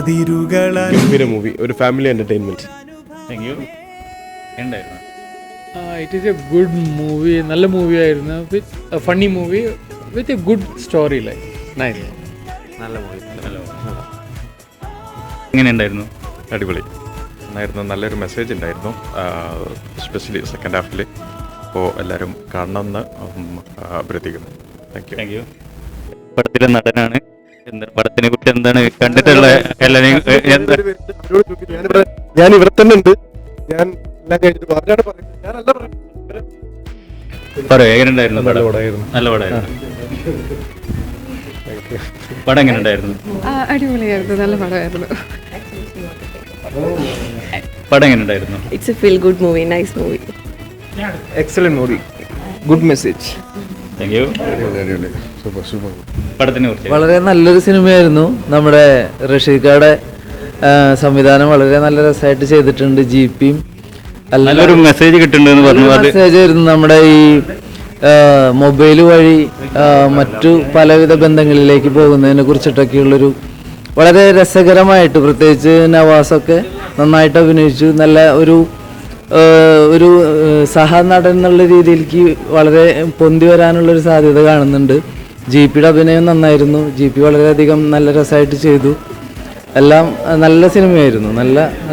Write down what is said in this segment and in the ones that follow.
ഗംഭീര മൂവി, ഒരു family entertainment. It is a good movie, നല്ല മൂവിയായിരുന്നു. With funny movie with a good story line. Nice, നല്ല movie. എങ്ങനെയുണ്ടായിരുന്നു? അടിപൊളി ഉണ്ടായിരുന്നു. നല്ലൊരു മെസ്സേജ് ഉണ്ടായിരുന്നു, എസ്പെഷ്യലി സെക്കൻഡ് ഹാഫിൽ. അപ്പോൾ എല്ലാവരും കാണണമെന്ന് അഭ്യർത്ഥിക്കുന്നു. Thank you. പടത്തിലെ നടനാണ്. പടത്തിനെ കുറിച്ച് എന്താണ് കണ്ടിട്ടുള്ള എല്ലാവരെയും? ഞാൻ ഇവിടെ തന്നെ ഉണ്ട്. ഞാൻ എല്ലാം കഴിഞ്ഞിട്ട് പറഞ്ഞാണ് പറയുന്നത്. ഞാനല്ല പറയുന്നത്. പറയൂ, എങ്ങനെയുണ്ടായിരുന്നു? നല്ല പടമായിരുന്നു. നല്ല പടമായിരുന്നു. പടം എങ്ങനെയുണ്ടായിരുന്നു? അടിപൊളിയായിരുന്നു, നല്ല പടമായിരുന്നു. പടം എങ്ങനെയുണ്ടായിരുന്നു? It's a feel good movie, nice movie. Excellent movie, good message. Thank you. പടത്തിനെ കുറിച്ച് വളരെ നല്ലൊരു സിനിമയായിരുന്നു. നമ്മുടെ റഷീഖയുടെ സംവിധാനം വളരെ നല്ല രസമായിട്ട് ചെയ്തിട്ടുണ്ട്. ജിപിയും നല്ലൊരു മെസ്സേജ് കിട്ടുന്നുണ്ടെന്ന് പറഞ്ഞു. അത് മെസ്സേജ് ആയിരുന്നു. നമ്മുടെ ഈ മൊബൈൽ വഴി മറ്റു പലവിധ ബന്ധങ്ങളിലേക്ക് പോകുന്നതിനെ കുറിച്ചിട്ടൊക്കെയുള്ളൊരു വളരെ രസകരമായിട്ട്, പ്രത്യേകിച്ച് നവാസൊക്കെ നന്നായിട്ട് അഭിനയിച്ചു. നല്ല ഒരു സഹനടൻ എന്നുള്ള രീതിയിലേക്ക് വളരെ പൊന്തി വരാനുള്ളൊരു സാധ്യത കാണുന്നുണ്ട്. ജിപിയുടെ അഭിനയം നന്നായിരുന്നു. ജിപി വളരെയധികം നല്ല രസമായിട്ട് ചെയ്തു. എല്ലാം നല്ല സിനിമയായിരുന്നു.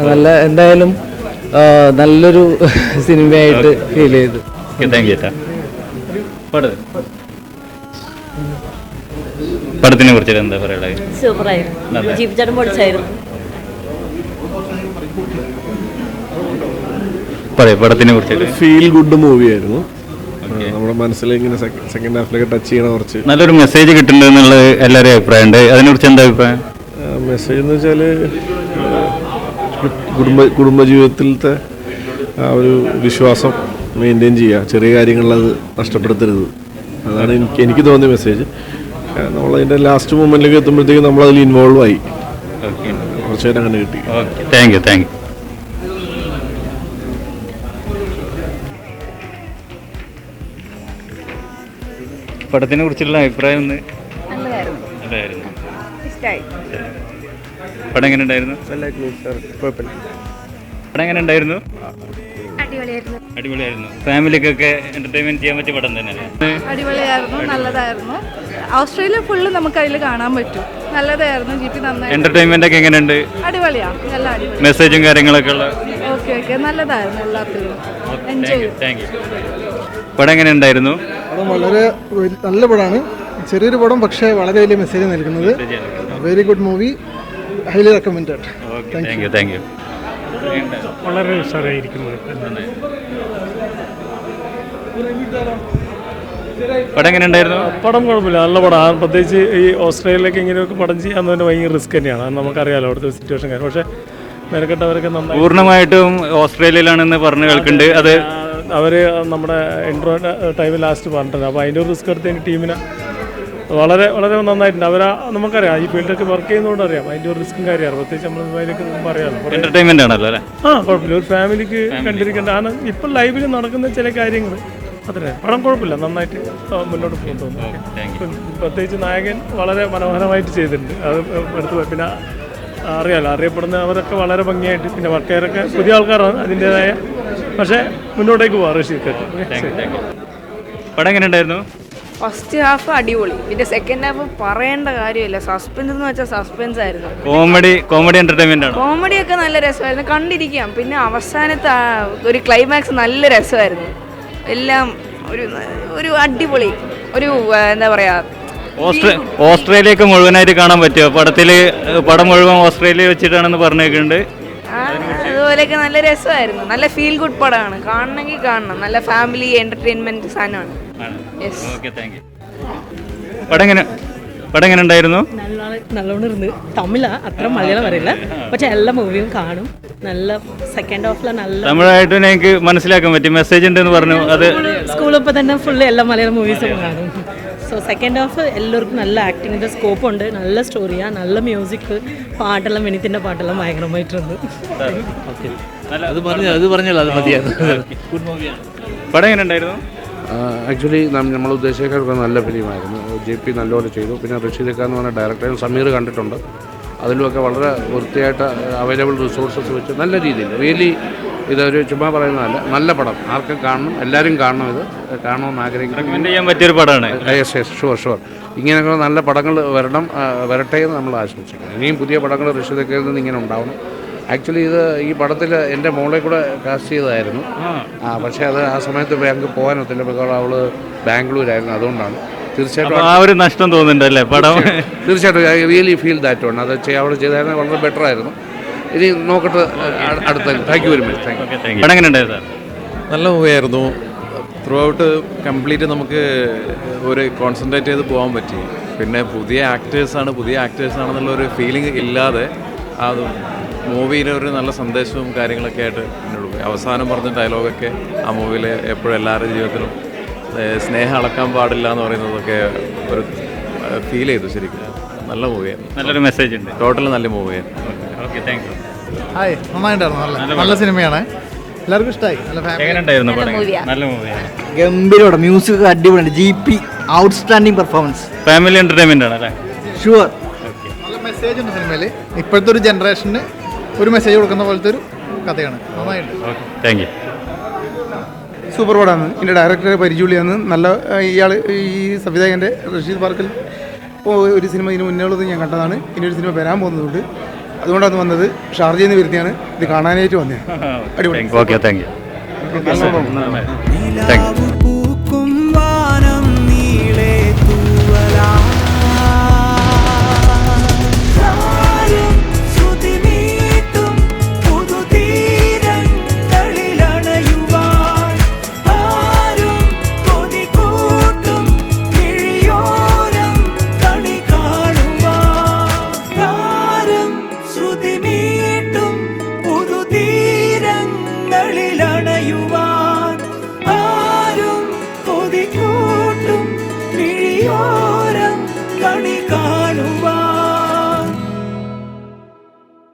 നല്ല എന്തായാലും നല്ലൊരു സിനിമയായിട്ട് ഫീൽ ചെയ്തു. പടത്തിനെ കുറിച്ച് എന്താ പറയുക? സൂപ്പറായിരുന്നു, ജീപ്പ് ചേട്ടൻ പൊളിച്ചായിരുന്നു. പറയൂ, പടത്തിനെ കുറിച്ച്. ഫീൽ ഗുഡ് മൂവിയായിരുന്നു. നമ്മുടെ മനസ്സിൽ ഇങ്ങനെ സെക്കൻഡ് ഹാഫിലൊക്കെ ടച്ച് ചെയ്യണ കുറച്ച് നല്ലൊരു മെസ്സേജ് കിട്ടുന്നുണ്ട് എന്നുള്ളത് എല്ലാവരുടെയും അഭിപ്രായമുണ്ട്. അതിനെക്കുറിച്ച് എന്താ അഭിപ്രായം? മെസ്സേജ് എന്ന് വെച്ചാൽ കുടുംബജീവിതത്തിലത്തെ ആ ഒരു വിശ്വാസം മെയിൻറ്റെയിൻ ചെയ്യുക, ചെറിയ കാര്യങ്ങളിലത് നഷ്ടപ്പെടുത്തരുത്. അതാണ് എനിക്ക് തോന്നിയ മെസ്സേജ്. നമ്മളതിൻ്റെ ലാസ്റ്റ് മൊമെൻറ്റിലേക്ക് എത്തുമ്പോഴത്തേക്കും നമ്മളതിൽ ഇൻവോൾവ് ആയി. കുറച്ച് നേരം അങ്ങനെ കിട്ടി. Thank you. പടത്തിനെ കുറിച്ചുള്ള അഭിപ്രായം ഒന്ന്? നല്ലതായിരുന്നു. പടം എങ്ങനെ ഉണ്ടായിരുന്നു? പടം എങ്ങനെ ഉണ്ടായിരുന്നു? അടിപൊളിയായിരുന്നു. ഫാമിലിക്കൊക്കെ എന്റർടൈൻമെന്റ് ചെയ്യാൻ പറ്റിയ പടം തന്നെയല്ലേ? അടിപൊളിയായിരുന്നു, നല്ലതായിരുന്നു. ഓസ്ട്രേലിയ ഫുള്ള് നമുക്ക് അതിൽ കാണാൻ പറ്റും. നല്ലതായിരുന്നു. ജിപി നന്നായി. എന്റർടൈൻമെന്റ് ഒക്കെ എങ്ങനെയുണ്ട്? അടിപൊളിയാണ്, നല്ല അടിപൊളി. മെസ്സേജും കാര്യങ്ങളൊക്കെ ഉള്ള? ഓക്കെ, നല്ലതായിരുന്നു. എല്ലാത്തിലും എൻജോയ്. Thank you. പടം എങ്ങനെ ഉണ്ടായിരുന്നു? പടം വളരെ നല്ല പടമാണ്. ചെറിയൊരു പടം, പക്ഷേ വളരെ വലിയ മെസ്സേജ് നൽകുന്നത്. Very good movie, highly recommended. Thank you. വളരെ ഉഷാറായിരിക്കുന്നു. പടം എങ്ങനെ ഉണ്ടായിരുന്നു? പടം കുഴപ്പമില്ല, നല്ല പടമാണ്. പ്രത്യേകിച്ച് ഈ ഓസ്ട്രേലിയയിലേക്ക് ഇങ്ങനെയൊക്കെ പടം ചെയ്യാന്ന് തന്നെ ഭയങ്കര റിസ്ക് തന്നെയാണ്. അത് നമുക്കറിയാലോ അവിടുത്തെ സിറ്റുവേഷൻ കാര്യം. പക്ഷേ മെനക്കെട്ടവരൊക്കെ നന്നായി. പൂർണ്ണമായിട്ടും ഓസ്ട്രേലിയയിലാണെന്ന് പറഞ്ഞു കേൾക്കുന്നുണ്ട്. അത് അവർ നമ്മുടെ ഇൻട്രോ ടൈമിൽ ലാസ്റ്റ് പറഞ്ഞിട്ടുണ്ട്. അപ്പോൾ അതിൻ്റെ ഒരു റിസ്ക് എടുത്ത് ടീമിനെ വളരെ വളരെ നന്നായിട്ടുണ്ട്. നമുക്കറിയാം, ഈ ഫീൽഡൊക്കെ വർക്ക് ചെയ്യുന്നതുകൊണ്ട് അറിയാം അതിൻ്റെ ഒരു റിസ്ക്കും കാര്യമാണ്. പ്രത്യേകിച്ച് നമ്മൾ ദുബായിലേക്ക് അറിയാമല്ലോ. എന്റർടൈൻമെന്റ് ആണല്ലോ അല്ലേ? കുഴപ്പമില്ല, ഒരു ഫാമിലിക്ക് കണ്ടിരിക്കേണ്ട. കാരണം ഇപ്പം ലൈവിൽ നടക്കുന്ന ചില കാര്യങ്ങൾ അത്രേ. പടം കുഴപ്പമില്ല, നന്നായിട്ട് മുന്നോട്ട് പോകുന്നു തോന്നുന്നു. പ്രത്യേകിച്ച് നായകൻ വളരെ മനോഹരമായിട്ട് ചെയ്തിട്ടുണ്ട്. അത് എടുത്തു. പിന്നെ അറിയാമല്ലോ, അറിയപ്പെടുന്ന അവരൊക്കെ വളരെ ഭംഗിയായിട്ട്. പിന്നെ വർക്കയറൊക്കെ പുതിയ ആൾക്കാരാണ്, അതിൻ്റെതായ. പക്ഷേ മുന്നോട്ടേക്ക് പോവാം റഷീദ്. പടം എങ്ങനെ ഉണ്ടായിരുന്നു? ഫസ്റ്റ് ഹാഫ് അടിപൊളി, പിന്നെ സെക്കൻഡ് ഹാഫ് പറയേണ്ട കാര്യമില്ല. സസ്പെൻസ് എന്ന് വെച്ചാൽ സസ്പെൻസ് ആയിരുന്നു. കോമഡി എന്റർടൈൻമെന്റ് ആണ്. കോമഡിയൊക്കെ നല്ല രസമായിരുന്നു, കണ്ടിരിക്കാം. പിന്നെ അവസാനത്തെ ഒരു ക്ലൈമാക്സ് നല്ല രസമായിരുന്നു. എല്ലാം ഒരു അടിപൊളി, ഒരു എന്താ പറയാ, ഓസ്ട്രേലിയക്ക് മുഴുവനായിട്ട് കാണാൻ പറ്റുമോ? പടം മുഴുവൻ ഓസ്ട്രേലിയ വെച്ചിട്ടാണെന്ന് പറഞ്ഞേക്കുന്നുണ്ട്. അതുപോലെയൊക്കെ നല്ല രസമായിരുന്നു. നല്ല ഫീൽ ഗുഡ് പടമാണ്, കാണണമെങ്കിൽ കാണണം. നല്ല ഫാമിലി എന്റർടൈൻമെന്റ് സാധനമാണ്. പടം എങ്ങനെ ഉണ്ടായിരുന്നു? നല്ലോണം ഇരുന്ന്. തമിഴാ, അത്ര മലയാളം അറിയില്ല, പക്ഷെ എല്ലാ മൂവിയും കാണും. നല്ല സെക്കൻഡ് ഹാഫിലെ നല്ല തമിഴായിട്ട് എനിക്ക് മനസ്സിലാക്കാൻ പറ്റും. മെസ്സേജ് ഉണ്ടെന്ന് പറഞ്ഞു. അത് സ്കൂളിൽ ഇപ്പോൾ തന്നെ ഫുള്ള് എല്ലാ മലയാളം മൂവീസും കാണും. സോ സെക്കൻഡ് ഹാഫ് എല്ലാവർക്കും നല്ല ആക്ടിങ്ങിൻ്റെ സ്കോപ്പ് ഉണ്ട്. നല്ല സ്റ്റോറിയാണ്, നല്ല മ്യൂസിക്, പാട്ടെല്ലാം വിനീതിൻ്റെ പാട്ടെല്ലാം ഭയങ്കരമായിട്ടുണ്ട്. അത് പറഞ്ഞല്ലോ, അത് മതിയായിരുന്നു. പടം എങ്ങനെ ഉണ്ടായിരുന്നു? ആക്ച്വലി നമ്മൾ ഉദ്ദേശിച്ചേക്കാൾ നല്ല ഫിലിമായിരുന്നു. JP നല്ലപോലെ ചെയ്തു. പിന്നെ റഷീദ് ഖാൻ എന്ന് പറഞ്ഞ ഡയറക്ടർ, സമീർ കണ്ടിട്ടുണ്ട്. അതിലുമൊക്കെ വളരെ വൃത്തിയായിട്ട് അവൈലബിൾ റിസോഴ്സസ് വെച്ച് നല്ല രീതിയിൽ റിയലി ഇതൊരു ചുമ്മാ പറയുന്നതല്ല, നല്ല പടം. ആർക്കും കാണണം, എല്ലാവരും കാണണം, ഇത് കാണണമെന്ന് ആഗ്രഹിക്കുന്നു. റെക്കമെൻഡ് ചെയ്യാൻ പറ്റിയൊരു പടമാണ്. ഷുവർ ഇങ്ങനെയൊക്കെ നല്ല പടങ്ങൾ വരട്ടെ എന്ന് നമ്മൾ ആശംസിക്കുന്നു. ഇനിയും പുതിയ പടങ്ങൾ ഋഷിതക്കയിൽ നിന്ന് ഇങ്ങനെ ഉണ്ടാവണം. ആക്ച്വലി ഈ പടത്തിൽ എൻ്റെ മോളെ കൂടെ കാസ്റ്റ് ചെയ്തതായിരുന്നു. പക്ഷേ അത് ആ സമയത്ത് ഞങ്ങൾക്ക് പോകാനൊത്തില്ല, ബിക്കോസ് അവൾ ബാംഗ്ലൂരായിരുന്നു. അതുകൊണ്ടാണ് തീർച്ചയായിട്ടും ആ ഒരു നഷ്ടം തോന്നുന്നുണ്ടല്ലേ പടം? തീർച്ചയായിട്ടും I really feel that one. അത് അവിടെ ചെയ്തായിരുന്നു വളരെ ബെറ്റർ ആയിരുന്നു. ഇനി നോക്കട്ടെ അടുത്ത. Thank you very much. Thank you. എങ്ങനെയുണ്ടായിരുന്നു? നല്ല മൂവിയായിരുന്നു. ത്രൂ ഔട്ട് കംപ്ലീറ്റ് നമുക്ക് ഒരു കോൺസെൻട്രേറ്റ് ചെയ്ത് പോകാൻ പറ്റി. പിന്നെ പുതിയ ആക്ടേഴ്സാണെന്നുള്ളൊരു ഫീലിംഗ് ഇല്ലാതെ അത് മൂവിയിൽ ഒരു നല്ല സന്ദേശവും കാര്യങ്ങളൊക്കെ ആയിട്ട് മുന്നോട്ട് പോയി. അവസാനം പറഞ്ഞ ഡയലോഗൊക്കെ ആ മൂവിയിൽ എപ്പോഴും എല്ലാവരുടെ ജീവിതത്തിലും സ്നേഹം അളക്കാൻ പാടില്ല എന്ന് പറയുന്നതൊക്കെ ഒരു ഫീൽ ചെയ്തു. ശരിക്കും നല്ല മൂവിയായിരുന്നു. നല്ലൊരു മെസ്സേജ് ഉണ്ട്. ടോട്ടൽ നല്ല മൂവിയായിരുന്നു. Okay, thank you. ഹായ്, നന്നായിട്ടുണ്ടായിരുന്നു. നല്ല സിനിമയാണ്, എല്ലാവർക്കും ഇഷ്ടമായി. എങ്ങനെയുണ്ടായിരുന്നു പടം? നല്ല മൂവിയാണ്. ഗംഭീരമാണ്, മ്യൂസിക് അടിപൊളിയാണ്. GP outstanding performance. Family entertainment ആണ് അല്ലേ? ഷുവർ. നല്ല മെസ്സേജ് ഉണ്ട് സിനിമയിൽ. ഇപ്പോഴത്തെ ഒരു ജനറേഷന് ഒരു മെസ്സേജ് കൊടുക്കുന്ന പോലത്തെ ഒരു കഥയാണ്. നന്നായിട്ട്. Thank you. സൂപ്പർ പടമാണ്. ഇതിൻ്റെ ഡയറക്ടർ പരിചയമാണ്. നല്ല ഇയാൾ ഈ സംവിധായകൻ്റെ റഷീദ് പാർക്കൽ ഒരു സിനിമ ഇതിന് മുന്നേ ഉള്ളത് ഞാൻ കണ്ടതാണ്. ഇനി ഒരു സിനിമ വരാൻ പോകുന്നതുകൊണ്ട് അതുകൊണ്ടാണ് വന്നത്. ഷാർജയിൽ നിന്ന് വരുത്തിയാണ് ഇത് കാണാനായിട്ട് വന്നത്. അടിപൊളി. Okay, thank U.